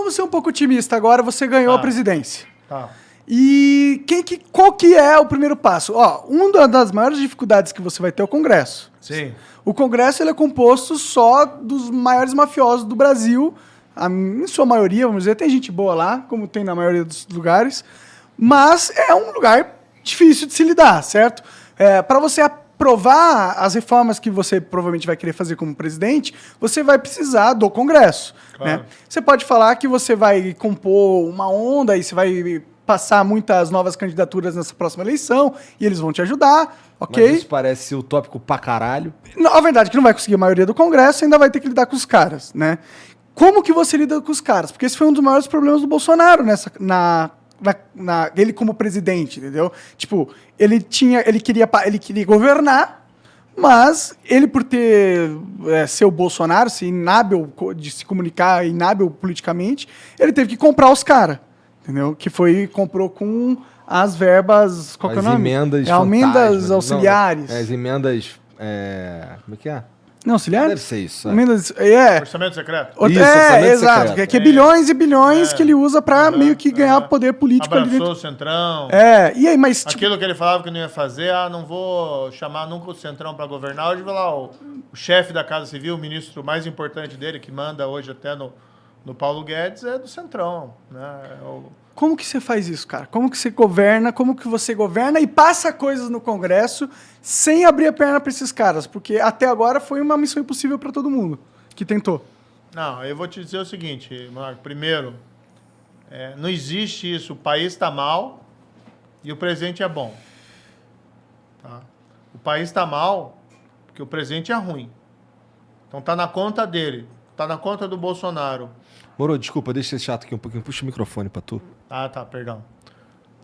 vamos ser um pouco otimistas agora, você ganhou a presidência. Tá. E qual que é o primeiro passo? Ó, uma das maiores dificuldades que você vai ter é o Congresso. Sim. O Congresso ele é composto só dos maiores mafiosos do Brasil, em sua maioria, vamos dizer, tem gente boa lá, como tem na maioria dos lugares, mas é um lugar difícil de se lidar, certo? Para você aprovar as reformas que você provavelmente vai querer fazer como presidente, você vai precisar do Congresso. Claro. Né? Você pode falar que você vai compor uma onda e você vai passar muitas novas candidaturas nessa próxima eleição e eles vão te ajudar, ok? Mas isso parece utópico pra caralho. A verdade é que não vai conseguir a maioria do Congresso, ainda vai ter que lidar com os caras, né? Como que você lida com os caras? Porque esse foi um dos maiores problemas do Bolsonaro ele como presidente, entendeu? Tipo, ele queria governar, mas ele por ser o Bolsonaro, ser inábil de se comunicar, inábil politicamente, ele teve que comprar os caras, entendeu? Comprou com as verbas, qual que é o nome? Emendas emendas auxiliares. As emendas, como é que é? Não, auxiliares? Deve ser isso. Emendas, Orçamento secreto. Isso, orçamento exato. secreto. Que é bilhões e bilhões que ele usa pra meio que ganhar poder político ali Abraçou dentro. o Centrão. E aí, mas... Tipo, Aquilo que ele falava que não ia fazer, não vou chamar nunca o Centrão para governar. Hoje vai lá o chefe da Casa Civil, o ministro mais importante dele, que manda hoje até no Paulo Guedes, é do Centrão. Né? como que você faz isso, cara? Como que você governa e passa coisas no Congresso sem abrir a perna para esses caras? Porque até agora foi uma missão impossível para todo mundo que tentou. Não, eu vou te dizer o seguinte, Marco. Primeiro, não existe isso. O país está mal e o presidente é bom. Tá? O país está mal porque o presidente é ruim. Então tá na conta dele. Tá na conta do Bolsonaro. Moro, desculpa, deixa eu ser chato aqui um pouquinho. Puxa o microfone pra tu. Ah, tá, perdão.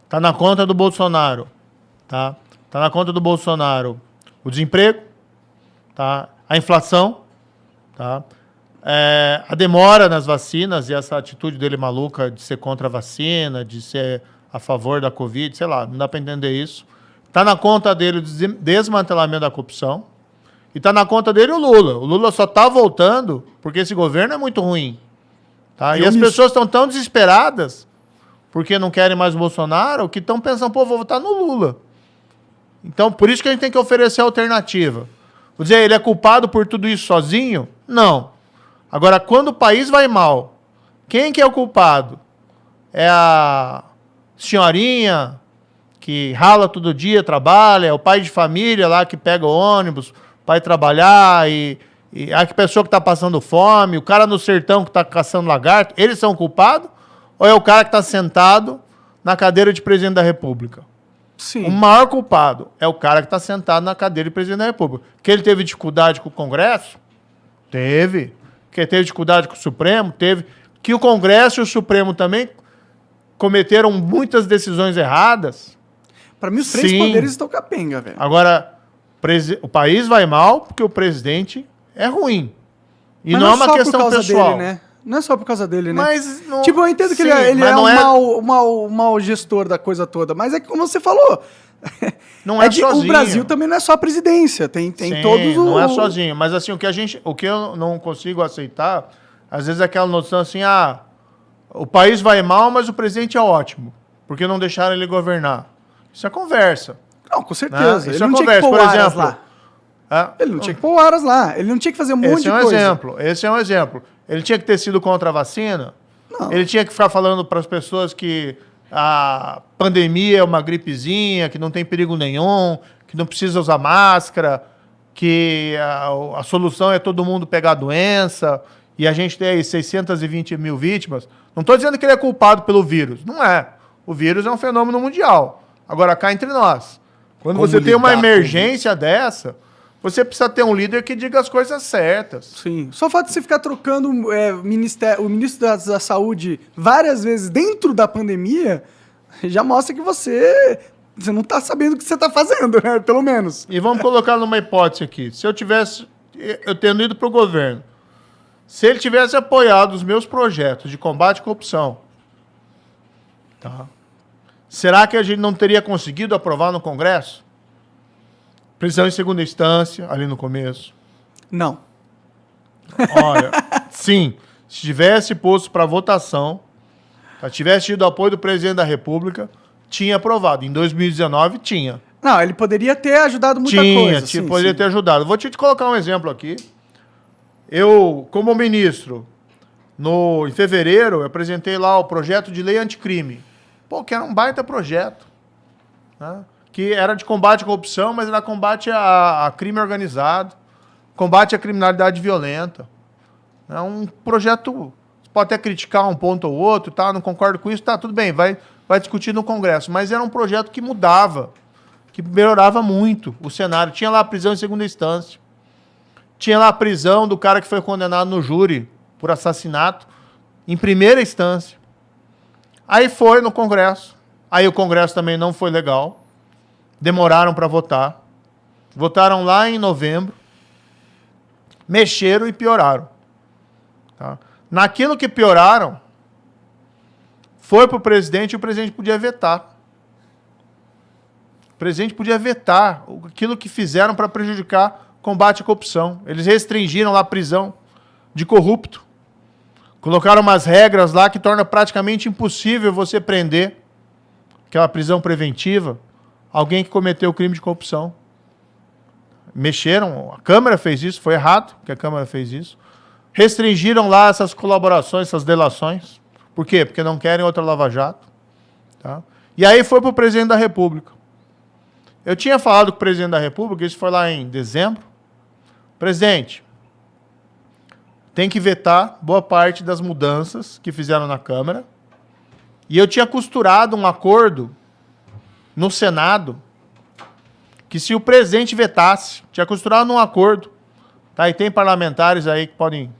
Tá na conta do Bolsonaro. Tá? Tá na conta do Bolsonaro o desemprego, tá? A inflação, tá? A demora nas vacinas e essa atitude dele maluca de ser contra a vacina, de ser a favor da Covid, sei lá, não dá para entender isso. Tá na conta dele o desmantelamento da corrupção e tá na conta dele o Lula. O Lula só tá voltando porque esse governo é muito ruim. Tá? E as pessoas estão tão desesperadas porque não querem mais o Bolsonaro que estão pensando, pô, vou votar no Lula. Então, por isso que a gente tem que oferecer alternativa. Vou dizer, ele é culpado por tudo isso sozinho? Não. Agora, quando o país vai mal, quem que é o culpado? É a senhorinha que rala todo dia, trabalha, é o pai de família lá que pega o ônibus para ir trabalhar e a pessoa que está passando fome, o cara no sertão que está caçando lagarto, eles são culpados? Ou é o cara que está sentado na cadeira de presidente da República? Sim. O maior culpado é o cara que está sentado na cadeira de presidente da República. Que ele teve dificuldade com o Congresso? Teve. Que ele teve dificuldade com o Supremo? Teve. Que o Congresso e o Supremo também cometeram muitas decisões erradas? Para mim, os três Sim. poderes estão capenga, velho. Agora, o país vai mal porque o presidente é ruim. E Mas não é uma só por questão causa pessoal. dele, né? Não é só por causa dele, né? Mas não... Tipo, eu entendo que Sim, ele mas é não um mau gestor da coisa toda, mas é que, como você falou, Não é o sozinho. Brasil também não é só a presidência, tem Sim, todos os... não é sozinho. Mas assim, o que eu não consigo aceitar, às vezes é aquela noção assim, o país vai mal, mas o presidente é ótimo, porque não deixaram ele governar. Isso é conversa. Não, com certeza. Né? Ele Isso é não tinha que conversa. pôr Por o Aras exemplo, lá. Ele não tinha que pôr o Aras lá. Ele não tinha que fazer um monte de coisa. Esse é um exemplo. Ele tinha que ter sido contra a vacina. Não. Ele tinha que ficar falando para as pessoas que a pandemia é uma gripezinha, que não tem perigo nenhum, que não precisa usar máscara, que a solução é todo mundo pegar a doença e a gente tem aí 620 mil vítimas. Não estou dizendo que ele é culpado pelo vírus. Não é. O vírus é um fenômeno mundial. Agora, cá entre nós, quando você tem uma emergência dessa, você precisa ter um líder que diga as coisas certas. Sim. Só o fato de você ficar trocando o ministro da Saúde várias vezes dentro da pandemia já mostra que você não está sabendo o que você está fazendo, né? Pelo menos. E vamos colocar numa hipótese aqui. Se eu tendo ido para o governo, se ele tivesse apoiado os meus projetos de combate à corrupção, tá? Será que a gente não teria conseguido aprovar no Congresso? Prisão em segunda instância, ali no começo. Não. Olha, sim. se tivesse posto para votação, se tivesse tido apoio do presidente da República, tinha aprovado. Em 2019, tinha. Não, ele poderia ter ajudado muita coisa. Sim, Poderia ter ajudado. Vou te colocar um exemplo aqui. Eu, como ministro, em fevereiro, eu apresentei lá o projeto de lei anticrime. Pô, que era um baita projeto. Né? Que era de combate à corrupção, mas era combate a crime organizado, combate à criminalidade violenta. É um projeto... Você pode até criticar um ponto ou outro, tá? Não concordo com isso, tá? Tudo bem, vai discutir no Congresso. Mas era um projeto que mudava, que melhorava muito o cenário. Tinha lá a prisão em segunda instância. Tinha lá a prisão do cara que foi condenado no júri por assassinato em primeira instância. Aí foi no Congresso. Aí o Congresso também não foi legal. Demoraram para votar. Votaram lá em novembro. Mexeram e pioraram. Tá? Naquilo que pioraram, foi para o presidente e o presidente podia vetar. O presidente podia vetar aquilo que fizeram para prejudicar o combate à corrupção. Eles restringiram lá a prisão de corrupto. Colocaram umas regras lá que torna praticamente impossível você prender, aquela prisão preventiva, alguém que cometeu crime de corrupção. Mexeram, a Câmara fez isso, foi errado que a Câmara fez isso. Restringiram lá essas colaborações, essas delações. Por quê? Porque não querem outra Lava Jato. Tá? E aí foi para o presidente da República. Eu tinha falado com o presidente da República, isso foi lá em dezembro. Presidente, tem que vetar boa parte das mudanças que fizeram na Câmara. E eu tinha costurado um acordo no Senado que se o presidente vetasse, tinha costurado um acordo, tá? E tem parlamentares aí que podem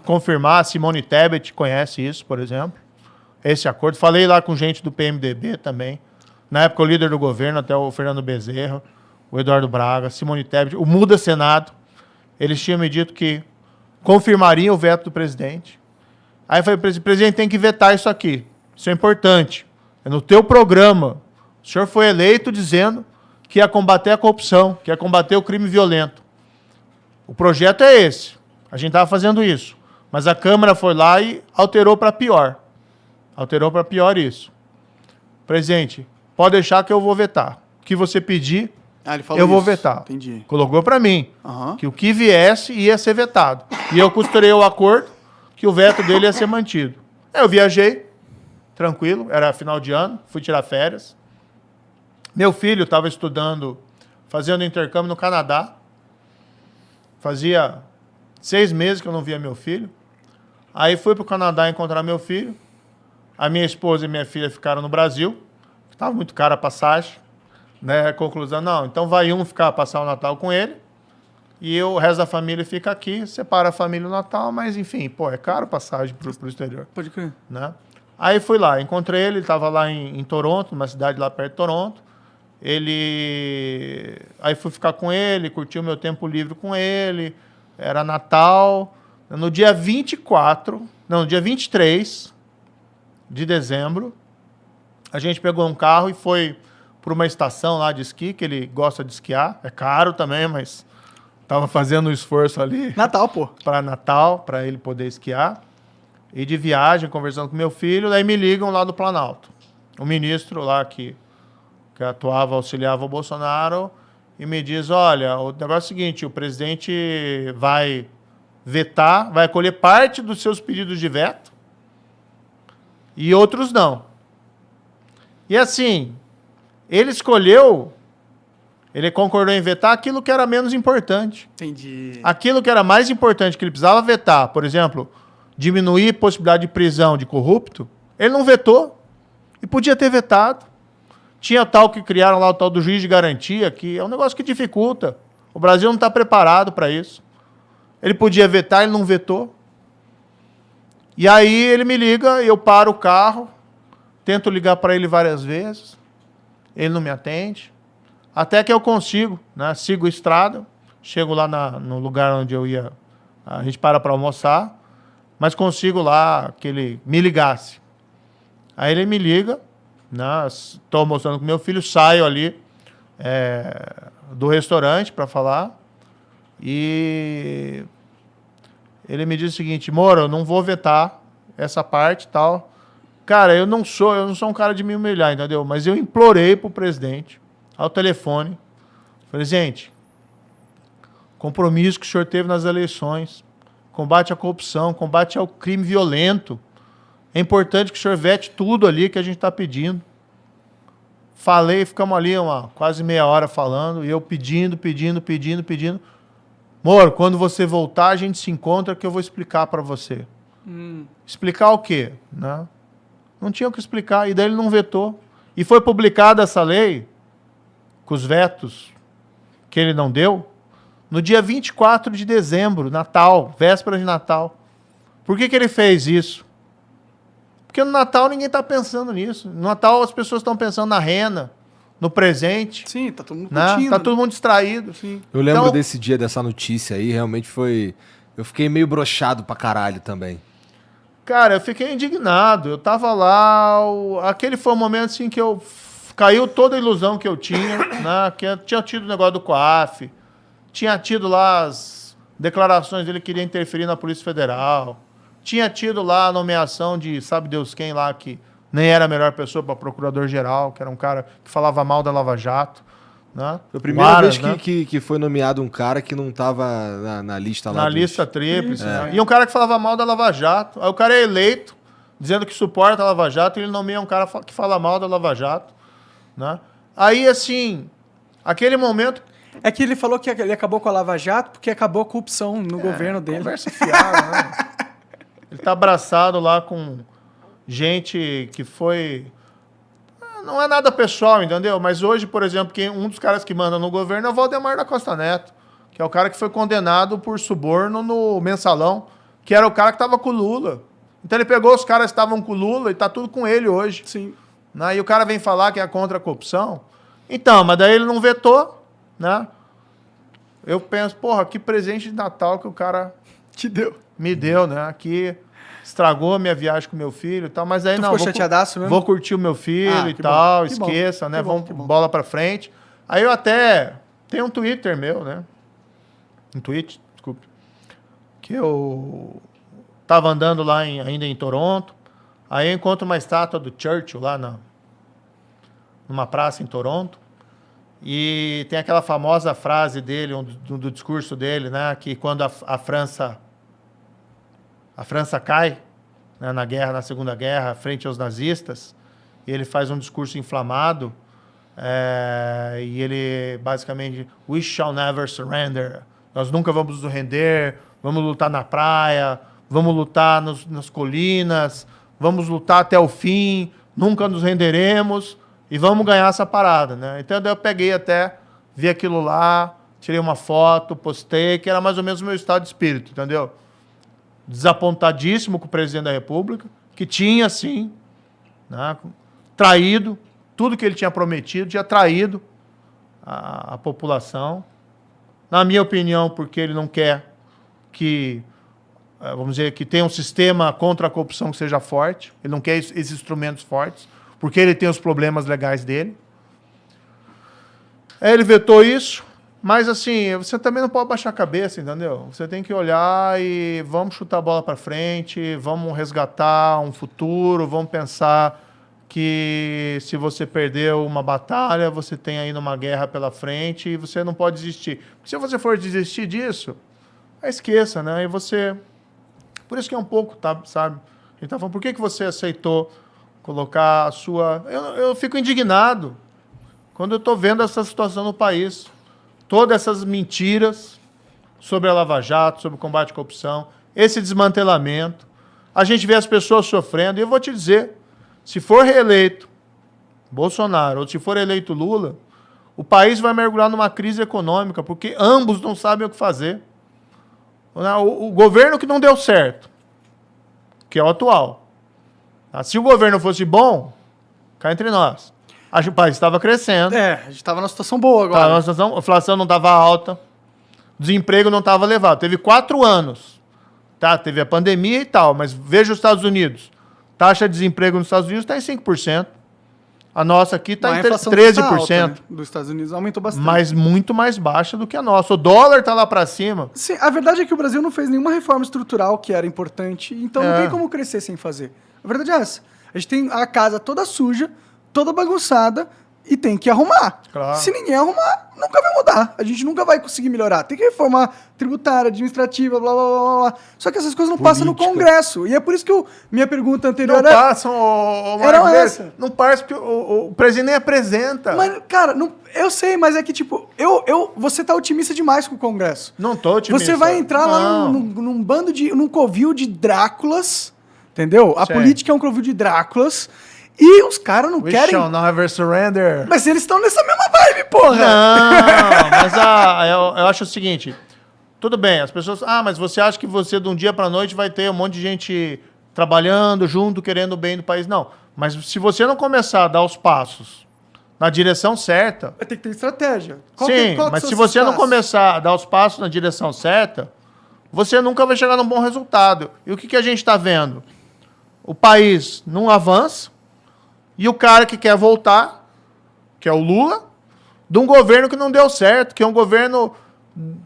confirmar. Simone Tebet conhece isso, por exemplo, esse acordo. Falei lá com gente do PMDB também. Na época, o líder do governo, até o Fernando Bezerra, o Eduardo Braga, Simone Tebet, o Muda Senado, eles tinham me dito que confirmariam o veto do presidente. Aí eu falei, presidente, tem que vetar isso aqui. Isso é importante. É no teu programa. O senhor foi eleito dizendo que ia combater a corrupção, que ia combater o crime violento. O projeto é esse. A gente estava fazendo isso. Mas a Câmara foi lá e alterou para pior. Alterou para pior isso. Presidente, pode deixar que eu vou vetar. O que você pedir, ele falou eu vou isso. vetar. Entendi. Colocou para mim Uhum. que o que viesse ia ser vetado. E eu costurei o acordo que o veto dele ia ser mantido. Eu viajei, tranquilo, era final de ano, fui tirar férias. Meu filho estava estudando, fazendo intercâmbio no Canadá. Fazia 6 meses que eu não via meu filho. Aí fui para o Canadá encontrar meu filho. A minha esposa e minha filha ficaram no Brasil. Estava muito cara a passagem. Né? Conclusão, não, então vai um ficar passar o Natal com ele e o resto da família fica aqui, separa a família no Natal, mas enfim, pô, é caro passagem pro exterior. Pode crer. Né? Aí fui lá, encontrei ele estava lá em Toronto, uma cidade lá perto de Toronto. Aí fui ficar com ele, curti o meu tempo livre com ele, era Natal. No dia 23 de dezembro, a gente pegou um carro e foi para uma estação lá de esqui, que ele gosta de esquiar. É caro também, mas estava fazendo um esforço ali. Natal, pô. Para Natal, para ele poder esquiar. E de viagem, conversando com meu filho, daí me ligam lá do Planalto. O ministro lá que atuava, auxiliava o Bolsonaro, e me diz, olha, o negócio é o seguinte, o presidente vai vetar, vai acolher parte dos seus pedidos de veto, e outros não. E assim, ele concordou em vetar aquilo que era menos importante. Entendi. Aquilo que era mais importante, que ele precisava vetar, por exemplo, diminuir a possibilidade de prisão de corrupto, ele não vetou. E podia ter vetado. Tinha tal que criaram lá o tal do juiz de garantia, que é um negócio que dificulta. O Brasil não está preparado para isso. Ele podia vetar, ele não vetou. E aí ele me liga, eu paro o carro, tento ligar para ele várias vezes, ele não me atende, até que eu consigo, né? Sigo a estrada, chego lá no lugar onde eu ia, a gente para almoçar, mas consigo lá que ele me ligasse. Aí ele me liga, né? Estou almoçando com meu filho, saio ali do restaurante para falar, e ele me disse o seguinte: Moro, eu não vou vetar essa parte e tal. Cara, eu não sou um cara de me humilhar, entendeu? Mas eu implorei pro presidente, ao telefone. Falei, gente, compromisso que o senhor teve nas eleições, combate à corrupção, combate ao crime violento. É importante que o senhor vete tudo ali que a gente está pedindo. Falei, ficamos ali quase meia hora falando, e eu pedindo. Moro, quando você voltar, a gente se encontra que eu vou explicar para você. Explicar o quê? Né? Não tinha o que explicar, e daí ele não vetou. E foi publicada essa lei, com os vetos que ele não deu, no dia 24 de dezembro, Natal, véspera de Natal. Por que ele fez isso? Porque no Natal ninguém está pensando nisso. No Natal as pessoas estão pensando na renda, no presente. Sim, tá todo mundo Né? curtindo. Tá todo mundo distraído. Sim. Eu lembro Então- desse dia, dessa notícia aí, realmente foi... Eu fiquei meio broxado pra caralho também. Cara, eu fiquei indignado. Eu tava lá, aquele foi o momento assim que caiu toda a ilusão que eu tinha, né? Que eu tinha tido o negócio do COAF, tinha tido lá as declarações dele que queria interferir na Polícia Federal, tinha tido lá a nomeação de sabe Deus quem lá, que nem era a melhor pessoa para procurador-geral, que era um cara que falava mal da Lava Jato. Né? Foi a primeira Aras, vez né? que foi nomeado um cara que não tava na lista lá. Na dos- lista tríplice. Né? E um cara que falava mal da Lava Jato. Aí o cara é eleito, dizendo que suporta a Lava Jato, e ele nomeia um cara que fala mal da Lava Jato. Né? Aí, assim, aquele momento... É que ele falou que ele acabou com a Lava Jato porque acabou a corrupção no governo dele. Conversa fiada, né? Ele tá abraçado lá com gente que foi... Não é nada pessoal, entendeu? Mas hoje, por exemplo, um dos caras que manda no governo é o Valdemar da Costa Neto, que é o cara que foi condenado por suborno no Mensalão, que era o cara que estava com o Lula. Então ele pegou os caras que estavam com o Lula e tá tudo com ele hoje. Sim. Né? E o cara vem falar que é contra a corrupção. Então, mas daí ele não vetou, né? Eu penso, porra, que presente de Natal que o cara Te deu. me deu, né? Que estragou a minha viagem com meu filho e tal, mas aí Tu não, ficou chateadaço mesmo? vou curtir o meu filho Ah, e que tal, bom, que bom, esqueça, né? que bom, Vamos que bom. bola pra frente. Aí eu até tenho um Twitter meu, né? Um tweet, desculpe. Que eu tava andando lá ainda em Toronto, aí eu encontro uma estátua do Churchill lá numa praça em Toronto. E tem aquela famosa frase dele, do discurso dele, né? Que quando a França cai, né, na Segunda Guerra, frente aos nazistas, e ele faz um discurso inflamado, e ele basicamente, we shall never surrender, nós nunca vamos nos render, vamos lutar na praia, vamos lutar nas colinas, vamos lutar até o fim, nunca nos renderemos, e vamos ganhar essa parada, né? Então daí eu peguei até, vi aquilo lá, tirei uma foto, postei, que era mais ou menos o meu estado de espírito, entendeu? Desapontadíssimo com o presidente da República, que tinha, sim, né, traído tudo que ele tinha prometido, tinha traído a população. Na minha opinião, porque ele não quer que, vamos dizer, que tenha um sistema contra a corrupção que seja forte, ele não quer esses instrumentos fortes, porque ele tem os problemas legais dele. Ele vetou isso, mas assim, você também não pode baixar a cabeça, entendeu? Você tem que olhar e vamos chutar a bola para frente, vamos resgatar um futuro, vamos pensar que se você perdeu uma batalha, você tem ainda uma guerra pela frente e você não pode desistir. Se você for desistir disso, esqueça, né? E você... Por isso que é um pouco, sabe? A gente tá falando, por que você aceitou colocar a sua... Eu fico indignado quando eu estou vendo essa situação no país. Todas essas mentiras sobre a Lava Jato, sobre o combate à corrupção, esse desmantelamento. A gente vê as pessoas sofrendo. E eu vou te dizer, se for reeleito Bolsonaro ou se for eleito Lula, o país vai mergulhar numa crise econômica, porque ambos não sabem o que fazer. O governo que não deu certo, que é o atual. Se o governo fosse bom, cá entre nós, o país estava crescendo. A gente tava numa situação boa agora. A inflação não estava alta, o desemprego não estava elevado. Teve 4 anos, tá? Teve a pandemia e tal, mas veja os Estados Unidos. Taxa de desemprego nos Estados Unidos está em 5%. A nossa aqui está Mas em a inflação 13%. tá alta, né? Dos Estados Unidos aumentou bastante. Mas muito mais baixa do que a nossa. O dólar tá lá para cima. Sim, a verdade é que o Brasil não fez nenhuma reforma estrutural que era importante, então não É. tem como crescer sem fazer. A verdade é essa. A gente tem a casa toda suja, toda bagunçada e tem que arrumar. Claro. Se ninguém arrumar, nunca vai mudar. A gente nunca vai conseguir melhorar. Tem que reformar tributária, administrativa, blá, blá, blá, blá. Só que essas coisas não passam no Congresso. E é por isso que minha pergunta anterior Não passam, Era Marcos, essa. não passa porque o presidente nem apresenta. Mas, cara, eu sei, mas é que, tipo, você tá otimista demais com o Congresso. Não tô otimista. Você vai entrar lá Não. num bando de. num covil de Dráculas, entendeu? A Sim. política é um covil de Dráculas. E os caras não We querem. shall never surrender. Mas eles estão nessa mesma vibe, porra! Não, mas eu acho o seguinte. Tudo bem, as pessoas... Ah, mas você acha que você, de um dia para noite, vai ter um monte de gente trabalhando junto, querendo o bem do país? Não. Mas se você não começar a dar os passos na direção certa... Vai ter que ter estratégia. Sim, mas se você não começar a dar os passos na direção certa, você nunca vai chegar num bom resultado. E o que a gente está vendo? O país não avança e o cara que quer voltar, que é o Lula, de um governo que não deu certo, que é um governo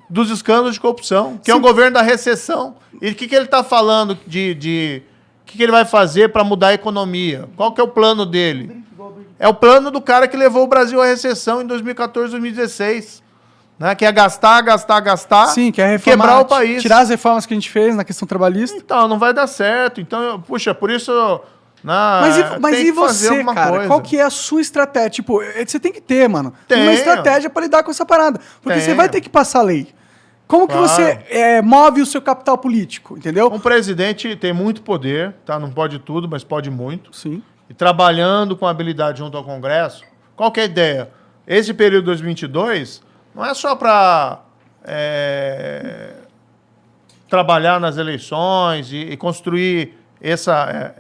dos escândalos de corrupção, que é um governo da recessão. E o que ele está falando de o que ele vai fazer para mudar a economia? Qual que é o plano dele? É o plano do cara que levou o Brasil à recessão em 2014, 2016. Né? Que é gastar, gastar, gastar, Sim, quer reformar, quebrar o país. tirar as reformas que a gente fez na questão trabalhista. Então, não vai dar certo. Então, puxa, por isso... Mas tem e que fazer você, alguma cara? coisa. Qual que é a sua estratégia? Tipo, você tem que ter, mano, uma Tenho. estratégia pra lidar com essa parada. Porque você Tenho. vai ter que passar lei. Como que Claro. você move o seu capital político, entendeu? Um presidente tem muito poder, tá? Não pode tudo, mas pode muito. Sim. E trabalhando com habilidade junto ao Congresso, qual que é a ideia? Esse período 2022 não é só para trabalhar nas eleições e construir essa...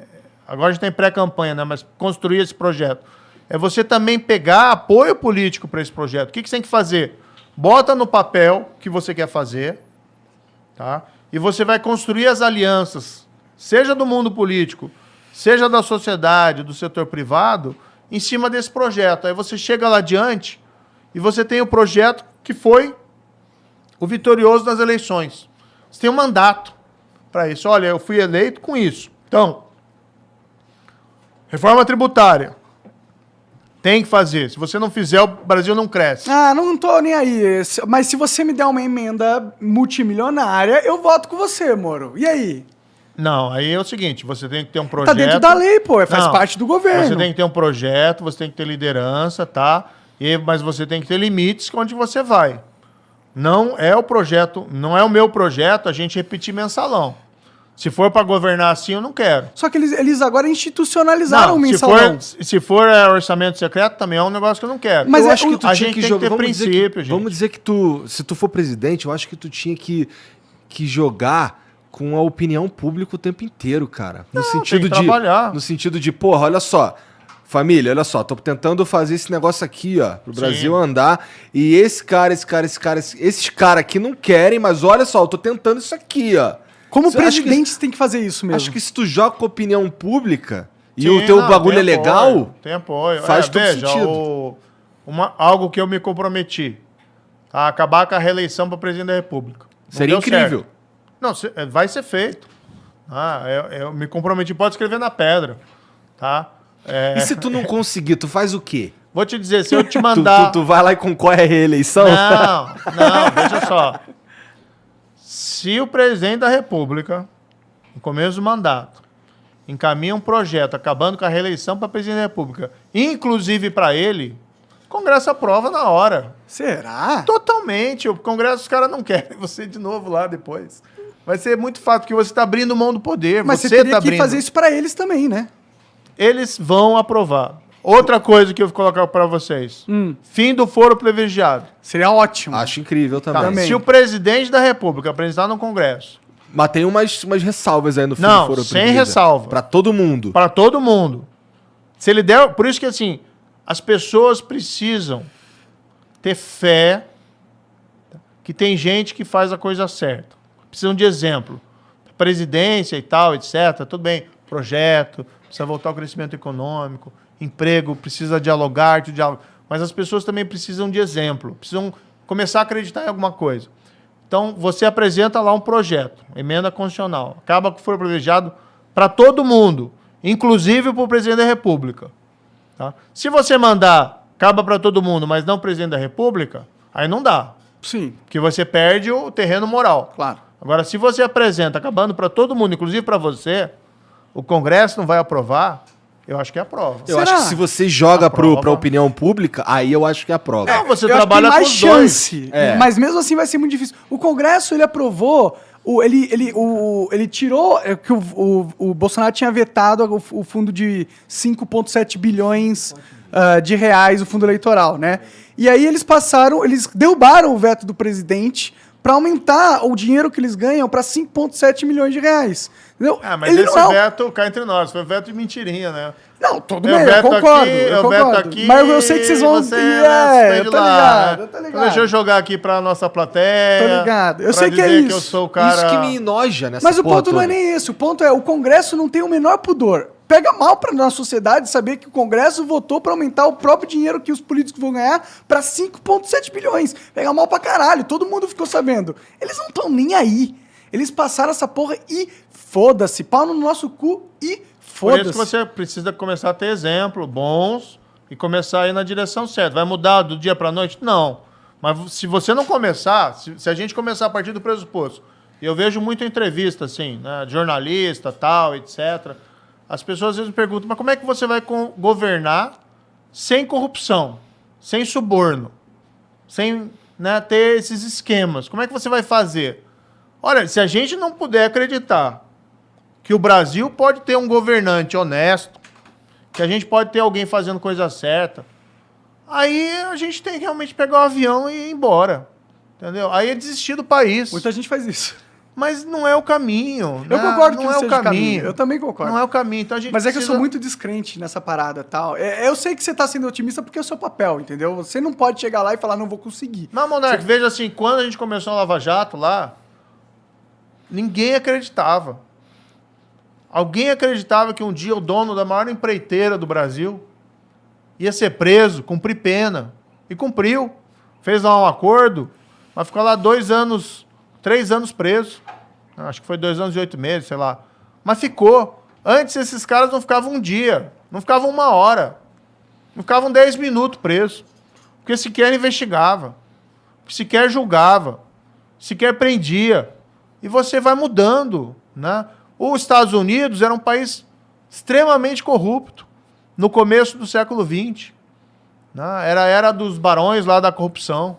agora a gente tem pré-campanha, né? Mas construir esse projeto. É você também pegar apoio político para esse projeto. O que você tem que fazer? Bota no papel o que você quer fazer, tá? E você vai construir as alianças, seja do mundo político, seja da sociedade, do setor privado, em cima desse projeto. Aí você chega lá adiante e você tem o projeto que foi o vitorioso nas eleições. Você tem um mandato para isso. Olha, eu fui eleito com isso. Então, reforma tributária. Tem que fazer. Se você não fizer, o Brasil não cresce. Ah, não tô nem aí. Mas se você me der uma emenda multimilionária, eu voto com você, Moro. E aí? Não, aí é o seguinte, você tem que ter um projeto... Tá dentro da lei, pô. Faz Não, parte do governo. Você tem que ter um projeto, você tem que ter liderança, tá? Mas você tem que ter limites onde você vai. Não é o projeto, não é o meu projeto a gente repetir mensalão. Se for para governar assim, eu não quero. Só que eles agora institucionalizaram o Não, mensalão. se for orçamento secreto, também é um negócio que eu não quero. Mas eu é acho que o- tu a tinha gente que tem jogar. que ter princípio, gente. Vamos dizer que se tu for presidente, eu acho que tu tinha que jogar com a opinião pública o tempo inteiro, cara. No sentido tem que de. trabalhar. No sentido de, porra, olha só. Família, olha só, tô tentando fazer esse negócio aqui, ó, pro Sim. Brasil andar. E esses caras aqui não querem, mas olha só, eu tô tentando isso aqui, ó. Como Você acha que- presidente, você tem que fazer isso mesmo. Acho que se tu joga com opinião pública e Sim, o teu não, bagulho é tem apoio, legal, tem apoio. faz todo veja, sentido. algo que eu me comprometi. Tá? Acabar com a reeleição para presidente da República. Não seria deu incrível. certo. Não, vai ser feito. Eu me comprometi, pode escrever na pedra. Tá? E se tu não conseguir, tu faz o quê? Vou te dizer, se eu te Tu, mandar... tu vai lá e concorre à reeleição? Não, veja só. Se o presidente da República, no começo do mandato, encaminha um projeto acabando com a reeleição para presidente da República, inclusive para ele, o Congresso aprova na hora. Será? Totalmente. O Congresso, os caras não querem você de novo lá depois. Vai ser muito fácil, porque você está abrindo mão do poder. Mas você você teria tá que abrindo. fazer isso pra eles também, né? Eles vão aprovar. Outra coisa que eu vou colocar para vocês. Fim do foro privilegiado. Seria ótimo. Acho incrível Tá, também. Também. se o presidente da República apresentar no Congresso, Mas tem umas ressalvas aí no fim Não, do foro sem privilegiado. ressalva. Pra todo mundo. para todo mundo, se ele der... Por isso que, assim, as pessoas precisam ter fé que tem gente que faz a coisa certa. Precisam de exemplo. Presidência e tal, etc. Tudo bem. projetos, precisa voltar ao crescimento econômico, emprego, precisa dialogar, mas as pessoas também precisam de exemplo, precisam começar a acreditar em alguma coisa. Então, você apresenta lá um projeto, emenda constitucional, acaba que for privilegiado para todo mundo, inclusive para o presidente da República. Tá? Se você mandar, acaba para todo mundo, mas não presidente da República, aí não dá. Sim, Porque você perde o terreno moral. claro. Agora, se você apresenta, acabando para todo mundo, inclusive para você, o Congresso não vai aprovar, eu acho que aprova. Eu Será? acho que se você joga Aprova. pra opinião pública, aí eu acho que aprova. Não, você Eu acho que trabalha tem com mais os dois. chance, É. mas mesmo assim vai ser muito difícil. O Congresso, ele aprovou, ele tirou, que o Bolsonaro tinha vetado o fundo de 5,7 bilhões de reais, o fundo eleitoral, né? E aí eles derrubaram o veto do presidente para aumentar o dinheiro que eles ganham para 5,7 milhões de reais. Entendeu? Ah, mas Ele esse não é um- veto, cá entre nós, foi veto de mentirinha, né? Não, tudo Eu bem, eu veto concordo. aqui, eu eu concordo. veto aqui, Mas eu sei que vocês vão... você, eu tô ligado, eu tô Então ligado. deixa eu jogar aqui pra nossa plateia. Tô ligado. Eu pra sei que é dizer isso. Que eu sou o cara... Isso que me enoja nessa Mas o porra ponto não é toda. nem esse. O ponto é, o Congresso não tem o menor pudor. Pega mal pra nossa sociedade saber que o Congresso votou pra aumentar o próprio dinheiro que os políticos vão ganhar pra 5,7 bilhões. Pega mal pra caralho. Todo mundo ficou sabendo. Eles não estão nem aí. Eles passaram essa porra e foda-se. Pau no nosso cu e Por isso que foda-se. você precisa começar a ter exemplos bons e começar a ir na direção certa. Vai mudar do dia pra noite? Não. Mas se você não começar, se a gente começar a partir do pressuposto, e eu vejo muita entrevista, assim, né, de jornalista, tal, etc., as pessoas às vezes me perguntam, mas como é que você vai governar sem corrupção, sem suborno, sem, né, ter esses esquemas? Como é que você vai fazer? Olha, se a gente não puder acreditar que o Brasil pode ter um governante honesto, que a gente pode ter alguém fazendo coisa certa, aí a gente tem que realmente pegar o avião e ir embora. Entendeu? Aí é desistir do país. Muita gente faz isso. Mas não é o caminho. Eu né? concordo que não não é seja o caminho. Eu também concordo. Não é o caminho. Então a gente Mas é que eu precisa- sou muito descrente nessa parada e tal. Eu sei que você tá sendo otimista porque é o seu papel, entendeu? Você não pode chegar lá e falar, não vou conseguir. Não, Monark, veja assim, quando a gente começou a Lava Jato lá, ninguém acreditava. Alguém acreditava que um dia o dono da maior empreiteira do Brasil ia ser preso, cumprir pena. E cumpriu. Fez lá um acordo, mas ficou lá 2 anos, 3 anos preso. Acho que foi 2 anos e 8 meses, sei lá. Mas ficou. Antes esses caras não ficavam um dia, não ficavam 1 hora, não ficavam 10 minutos presos. Porque sequer investigava, sequer julgava, sequer prendia. E você vai mudando, né? Os Estados Unidos era um país extremamente corrupto no começo do século XX. Né? Era a era dos barões lá da corrupção.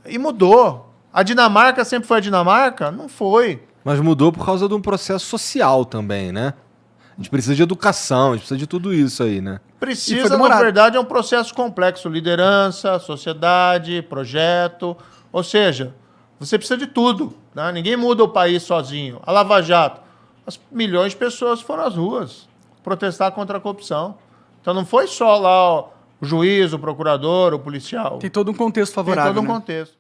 E mudou. A Dinamarca sempre foi a Dinamarca? Não foi. Mas mudou por causa de um processo social também, né? A gente precisa de educação, a gente precisa de tudo isso aí, né? E foi Precisa, na demorado. verdade, é um processo complexo. Liderança, sociedade, projeto. Ou seja, você precisa de tudo. Né? Ninguém muda o país sozinho. A Lava Jato. Milhões de pessoas foram às ruas protestar contra a corrupção. Então não foi só lá o juiz, o procurador, o policial. Tem todo um contexto Tem favorável, todo um né? contexto.